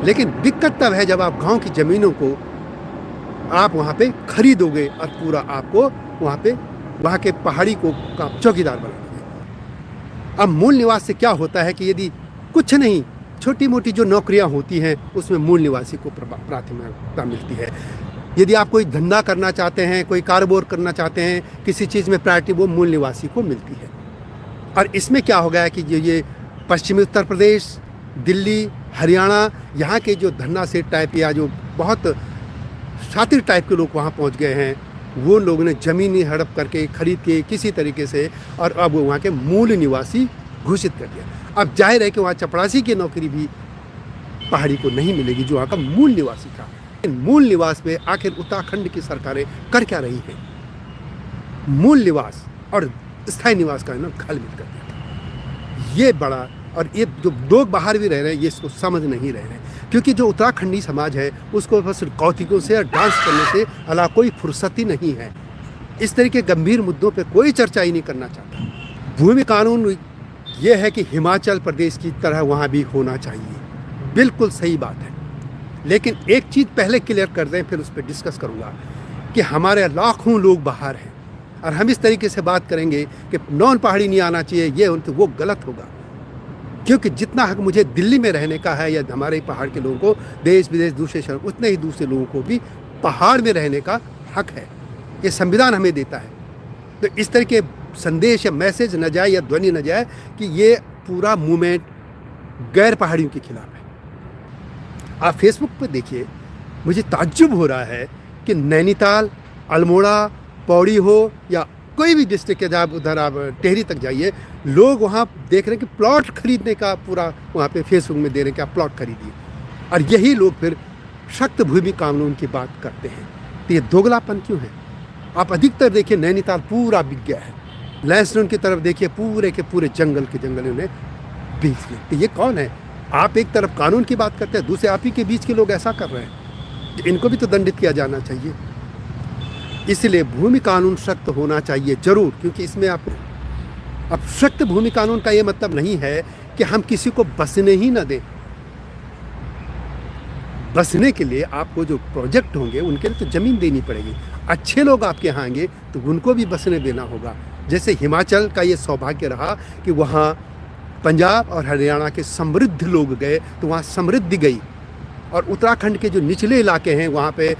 लेकिन दिक्कत तब है जब आप गांव की ज़मीनों को आप वहाँ पे खरीदोगे और पूरा आपको वहाँ पे वहाँ के पहाड़ी को का चौकीदार बनाओगे। अब मूल निवास से क्या होता है कि यदि कुछ नहीं, छोटी मोटी जो नौकरियाँ होती हैं उसमें मूल निवासी को प्राथमिकता मिलती है। यदि आप कोई धंधा करना चाहते हैं, कोई कारोबार करना चाहते हैं, किसी चीज़ में प्रायोरिटी वो मूल निवासी को मिलती है। और इसमें क्या हो गया है कि ये पश्चिमी उत्तर प्रदेश, दिल्ली, हरियाणा, यहाँ के जो धन्ना सेठ टाइप या जो बहुत शातिर टाइप के लोग वहाँ पहुँच गए हैं, वो लोगों ने ज़मीनी हड़प करके खरीद के किसी तरीके से और अब वो वहाँ के मूल निवासी घोषित कर दिया। अब जाहिर है कि वहाँ चपरासी की नौकरी भी पहाड़ी को नहीं मिलेगी जो वहाँ का मूल निवासी था। मूल निवास में आखिर उत्तराखंड की सरकारें कर क्या रही हैं? मूल निवास और स्थायी निवास का ना घाल-मिल कर दिया था। ये बड़ा, और ये जो लोग बाहर भी रह रहे हैं ये इसको समझ नहीं रहे हैं, क्योंकि जो उत्तराखंडी समाज है उसको बस कौतिकों से और डांस करने से अलावा कोई फुर्सत ही नहीं है। इस तरह के गंभीर मुद्दों पे कोई चर्चा ही नहीं करना चाहता। भूमि कानून ये है कि हिमाचल प्रदेश की तरह वहाँ भी होना चाहिए, बिल्कुल सही बात है। लेकिन एक चीज़ पहले क्लियर कर दें, फिर उस पर डिस्कस करूँगा कि हमारे लाखों लोग बाहर हैं और हम इस तरीके से बात करेंगे कि नॉन पहाड़ी नहीं आना चाहिए, ये तो वो गलत होगा। क्योंकि जितना हक मुझे दिल्ली में रहने का है या हमारे पहाड़ के लोगों को देश विदेश दूसरे शहर, उतने ही दूसरे लोगों को भी पहाड़ में रहने का हक है। ये संविधान हमें देता है। तो इस तरह के संदेश या मैसेज न जाए या ध्वनि न जाए कि ये पूरा मूवमेंट गैर पहाड़ियों के खिलाफ है। आप फेसबुक पर देखिए, मुझे ताज्जुब हो रहा है कि नैनीताल, अल्मोड़ा, पौड़ी हो या कोई भी डिस्ट्रिक्ट के जहाँ उधर आप टेहरी तक जाइए, लोग वहाँ देख रहे हैं कि प्लॉट खरीदने का पूरा वहाँ पे फेसबुक में दे रहे हैं कि आप प्लॉट खरीदिए, और यही लोग फिर सख्त भूमि कानून की बात करते हैं। तो ये दोगलापन क्यों है? आप अधिकतर देखिए नैनीताल पूरा बिक गया है, लैंसडौन की तरफ देखिए पूरे के पूरे जंगल के जंगल उन्हें बेच दिए। तो ये कौन है? आप एक तरफ कानून की बात करते हैं, दूसरे आप ही के बीच के लोग ऐसा कर रहे हैं। इनको भी तो दंडित किया जाना चाहिए। इसलिए भूमि कानून सख्त होना चाहिए ज़रूर, क्योंकि इसमें आप अब सख्त भूमि कानून का ये मतलब नहीं है कि हम किसी को बसने ही ना दें। बसने के लिए आपको जो प्रोजेक्ट होंगे उनके लिए तो ज़मीन देनी पड़ेगी। अच्छे लोग आपके यहाँ आएंगे तो उनको भी बसने देना होगा। जैसे हिमाचल का ये सौभाग्य रहा कि वहाँ पंजाब और हरियाणा के समृद्ध लोग गए तो वहाँ समृद्धि गई, और उत्तराखंड के जो निचले इलाके हैं वहाँ पे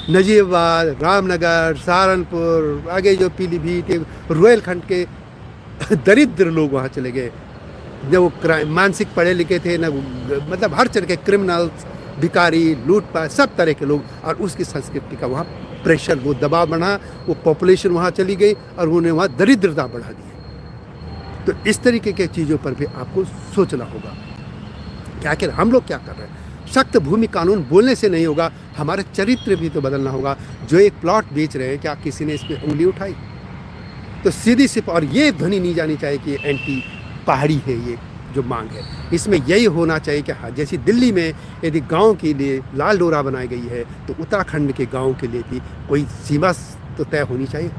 नजीबाबाद, रामनगर, सहारनपुर, आगे जो पीलीभीत, रुहेलखंड के दरिद्र लोग वहाँ चले गए। न वो मानसिक पढ़े लिखे थे, न मतलब हर तरह के क्रिमिनल्स, भिखारी, लूटपाट, सब तरह के लोग, और उसकी संस्कृति का वहाँ प्रेशर, वो दबाव बढ़ा, वो पॉपुलेशन वहाँ चली गई और उन्होंने वहाँ दरिद्रता बढ़ा दी। तो इस तरीके के चीज़ों पर भी आपको सोचना होगा कि आखिर हम लोग क्या कर रहे हैं। सख्त भूमि कानून बोलने से नहीं होगा, हमारे चरित्र भी तो बदलना होगा। जो एक प्लॉट बेच रहे हैं, क्या किसी ने इस पर उंगली उठाई? तो सीधी सी, और ये ध्वनि नहीं जानी चाहिए कि एंटी पहाड़ी है ये जो मांग है। इसमें यही होना चाहिए कि हाँ, जैसी दिल्ली में यदि गांव के लिए लाल डोरा बनाई गई है तो उत्तराखंड के गांव के लिए भी कोई सीमा तो तय होनी चाहिए।